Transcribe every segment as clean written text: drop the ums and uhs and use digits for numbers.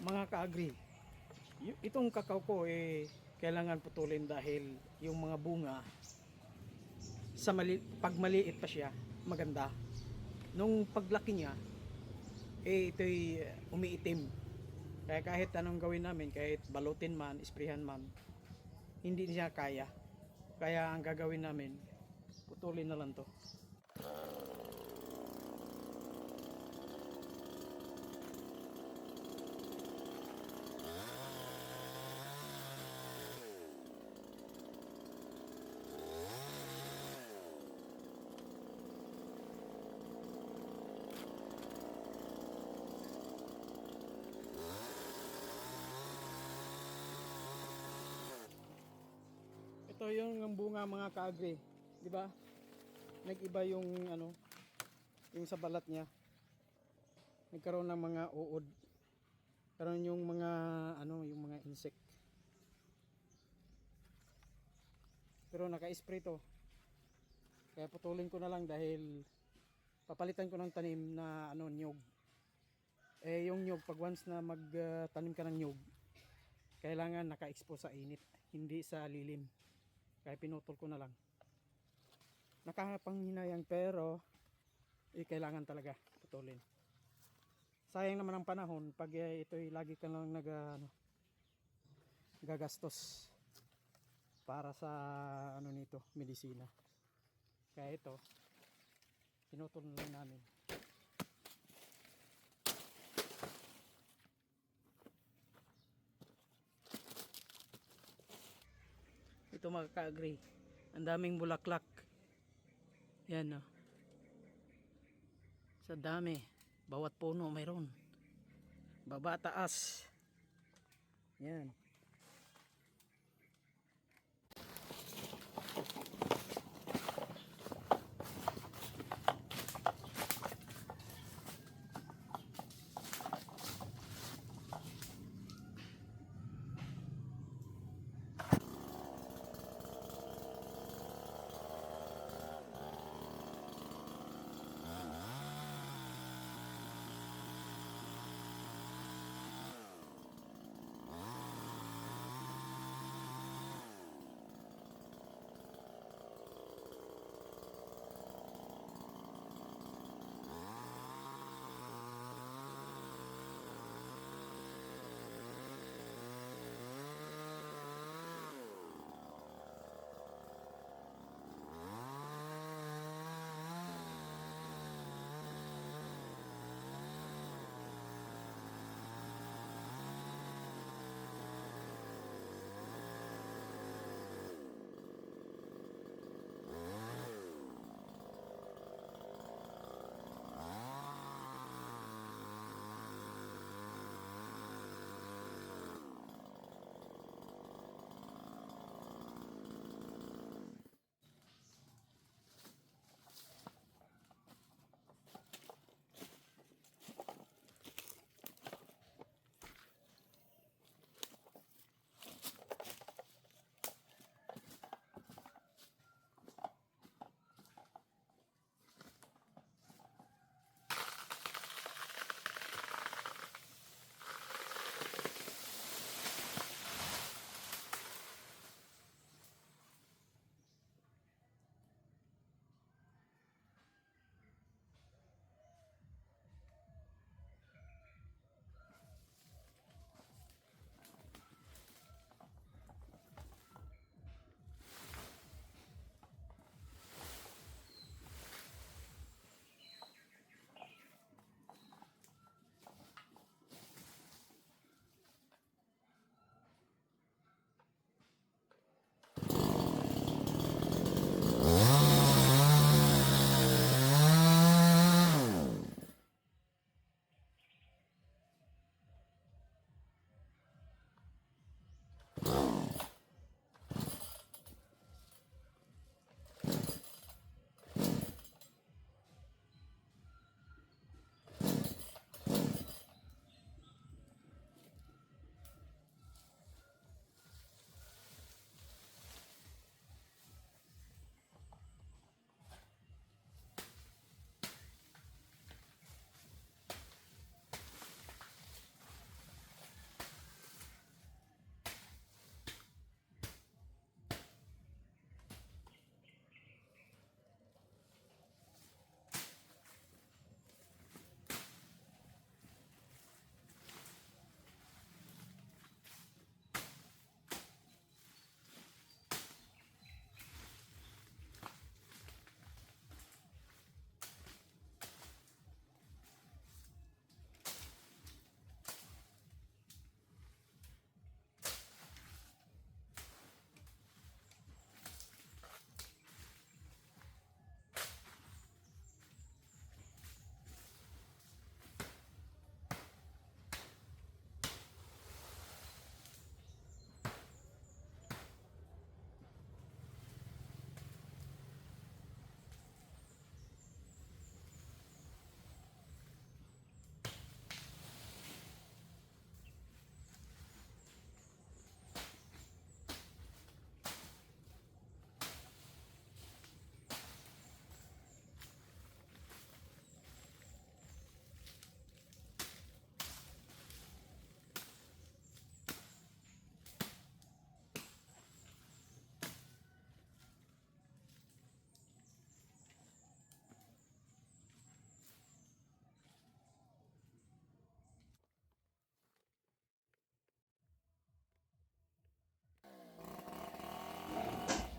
Mga ka-agri, itong kakao ko kailangan putulin dahil yung mga bunga pag maliit pa siya maganda, nung paglaki niya ito'y umiitim, kaya kahit anong gawin namin, kahit balutin man, isprihan man, hindi niya kaya. Kaya ang gagawin namin, putulin na lang to. Ito yung bunga mga kaagri, di ba? Nag-iba yung yung sa balat niya. Nagkaroon ng mga uod. Karoon yung mga yung mga insect. Pero naka-spray to. Kaya putulin ko na lang dahil papalitan ko ng tanim na nyug. Yung nyug, pag once na magtanim ka ng nyug, kailangan naka-expose sa init, hindi sa lilim. Kaya pinutol ko na lang. Nakakapanghinayang pero kailangan talaga putulin. Sayang naman ang panahon pag ito'y lagi ka lang gagastos para sa nito, medisina. Kaya ito, pinutol na lang namin. Ito mga ka-agri, ang daming bulaklak. Yan sa dami, bawat puno mayroon, baba taas. Yan.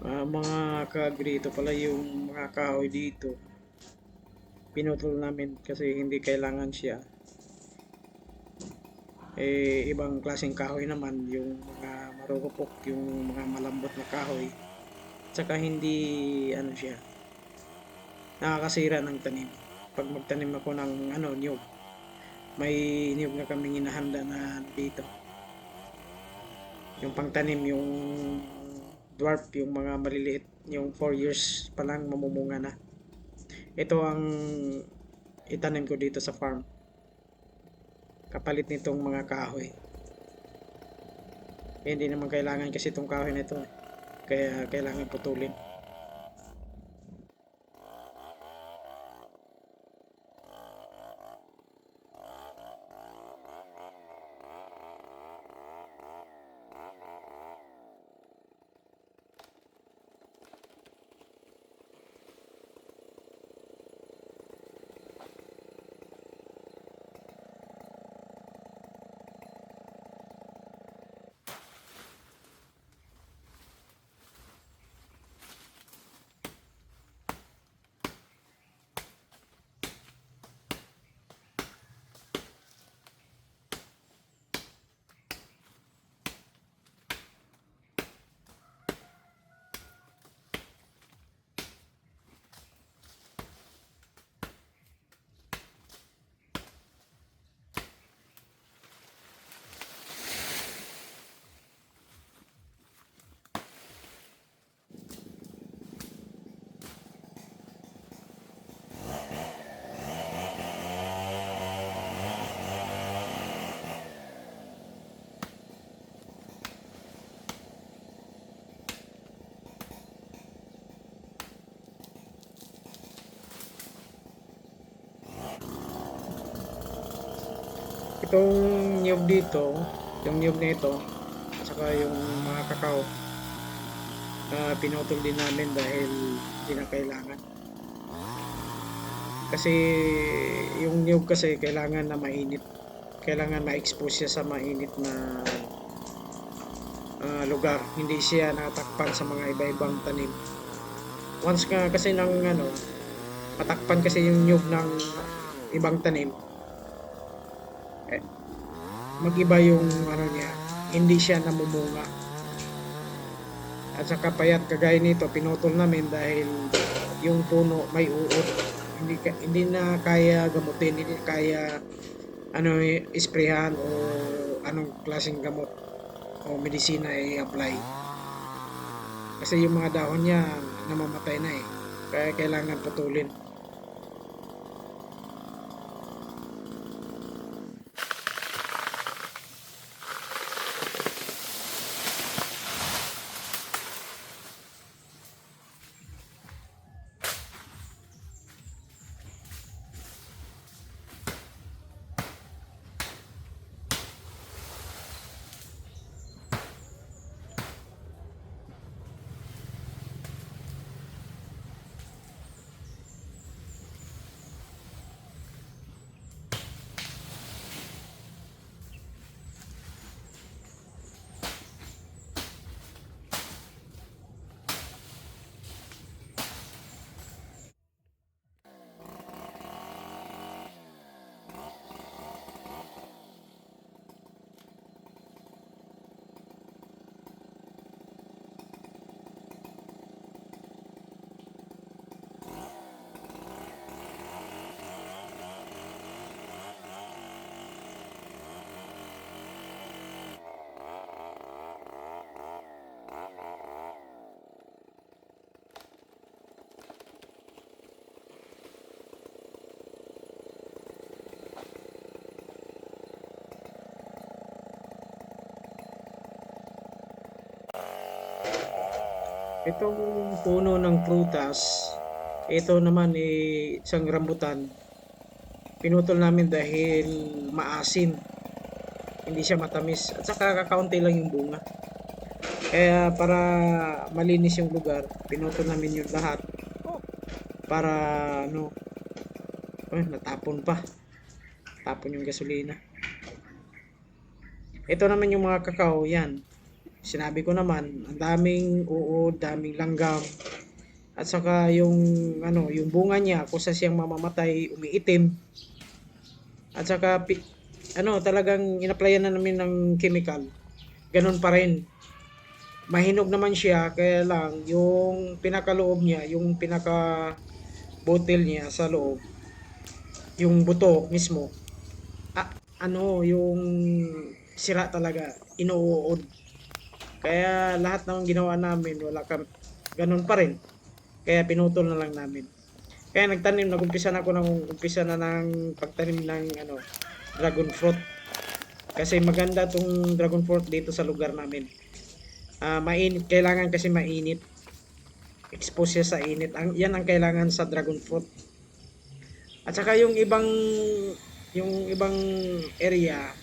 Mga kagrito pala yung mga kahoy dito. Pinutol namin kasi hindi kailangan siya. Ibang klaseng kahoy naman, yung mga marurupok, yung mga malambot na kahoy. Tsaka hindi, ano siya, nakakasira ng tanim. Pag magtanim ako ng niyog, may niyog na kaming inahanda na dito. Yung pangtanim, yung dwarf, yung mga maliliit, yung 4 years pa lang mamumunga na. Ito ang itanim ko dito sa farm. Kapalit nitong mga kahoy. Hindi naman kailangan kasi itong kahoy na ito. Kaya kailangan putulin. Itong niyog dito, yung niyog na ito, at saka yung mga kakao, pinutol din namin dahil hindi na kailangan. Kasi yung niyog kasi kailangan na mainit. Kailangan ma-expose siya sa mainit na lugar. Hindi siya natakpan sa mga iba-ibang tanim. Once ka kasi matakpan kasi yung niyog ng ibang tanim, mag-iba yung niya, hindi siya namumunga. At saka payat, kagaya nito, pinutol namin dahil yung puno may uod. Hindi na kaya gamutin, hindi kaya isprehan o anong klaseng gamot o medisina i-apply. Kasi yung mga dahon niya namamatay na eh. Kaya kailangan putulin. Itong puno ng prutas, ito naman isang rambutan. Pinutol namin dahil maasim. Hindi siya matamis. At saka kakaunti lang yung bunga. Kaya para malinis yung lugar, pinutol namin yung lahat. Para natapon pa. Tapon yung gasolina. Ito naman yung mga kakao, yan. Sinabi ko naman, ang daming uod, daming langgam. At saka yung ano, yung bunga niya kusa siyang mamamatay, umiitim. At saka ano, talagang inaplayan na namin ng chemical. Ganun pa rin. Mahinog naman siya, kaya lang yung pinakaloob niya, yung pinaka bottle niya sa loob, yung buto mismo, ah, ano, yung sira talaga, inuud. Kaya lahat ng ginawa namin, wala kam ganun pa rin. Kaya pinutol na lang namin. Kaya nagumpisa na ako umpisa na ng pagtanim ng ano, dragon fruit. Kasi maganda tong dragon fruit dito sa lugar namin. Mainit, kailangan kasi mainit. Expose siya sa init. Yan ang kailangan sa dragon fruit. At saka yung ibang area,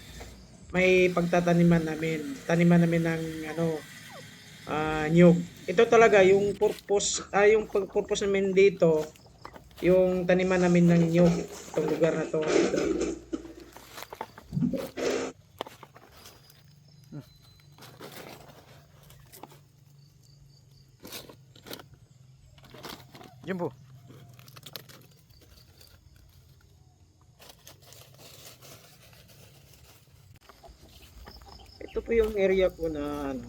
may pagtataniman namin. Taniman namin ng ano, niyog. Ito talaga yung purpose namin dito, yung taniman namin ng niyog, itong lugar na to. Jumbo. Ito po yung area ko na ano,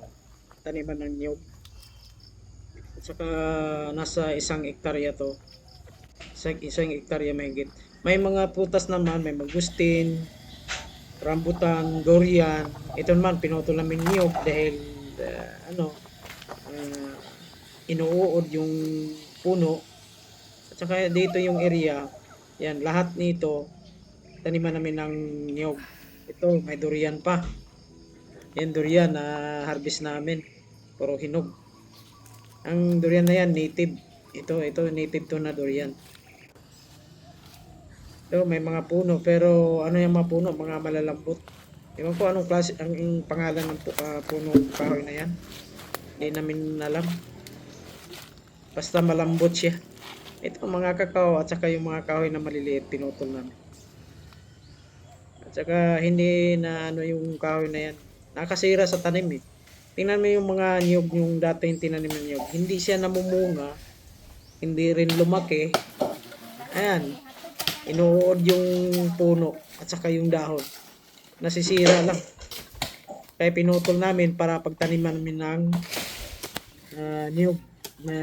taniman ng niyog. At saka nasa 1 hektarya to. Isang hektarya mahigit. May mga prutas naman, may mangustin, rambutan, durian. Ito naman pinutol namin niyog dahil ano, uh, inuuod yung puno. At saka dito yung area, yan, lahat nito taniman namin ng niyog. Ito, may durian pa. Yan durian na harvest namin. Puro hinog. Ang durian na yan, native. Ito native to na durian. Ito, may mga puno. Pero ano yung mga puno? Mga malalambot. Ewan ko anong klase, ang pangalan ng puno kahoy na yan. Hindi namin alam. Basta malambot siya. Ito mga kakao at saka yung mga kahoy na maliliit, pinutol namin. At saka hindi na ano yung kahoy na yan. Nakasira sa tanim eh. Tingnan mo yung mga niyog, yung dating tinanim ng niyog. Hindi siya namumunga. Hindi rin lumaki. Ayan. Inuod yung puno at saka yung dahon. Nasisira lang. Kaya pinutol namin para pagtaniman namin ng niyog na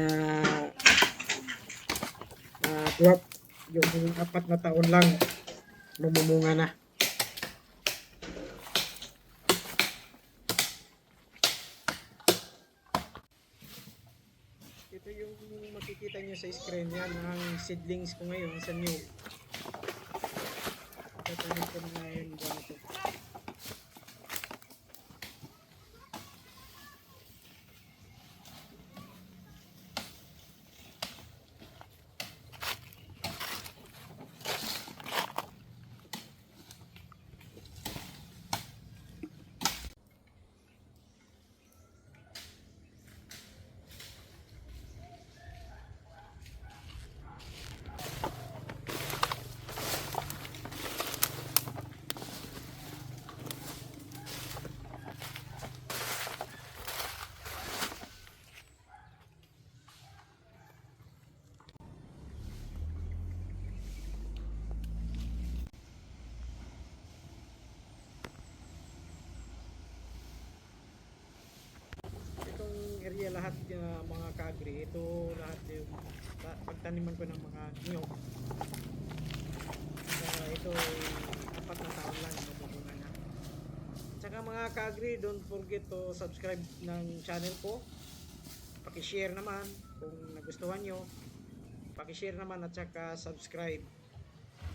dwarf. Yung 4 na taon lang mamumunga na. Ito yung makikita nyo sa screen yan, ang seedlings ko ngayon sa new. Tatanim ko na ngayon ganito. Area lahat mga kagri, ito lahat yung pagtaniman ko ng mga niyog. Ito ay 4 na taon lang magbubunga na. Tsaka mga kagri, don't forget to subscribe ng channel ko. Paki-share naman kung nagustuhan nyo. Paki-share naman at saka subscribe.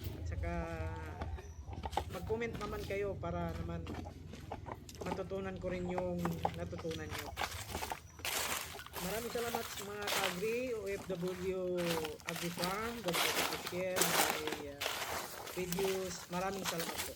At saka mag-comment naman kayo para naman matutunan ko rin yung natutunan nyo. Maraming salamat sa mga kagri, OFW Agri Farm. Don't forget to share my videos. Maraming salamat po.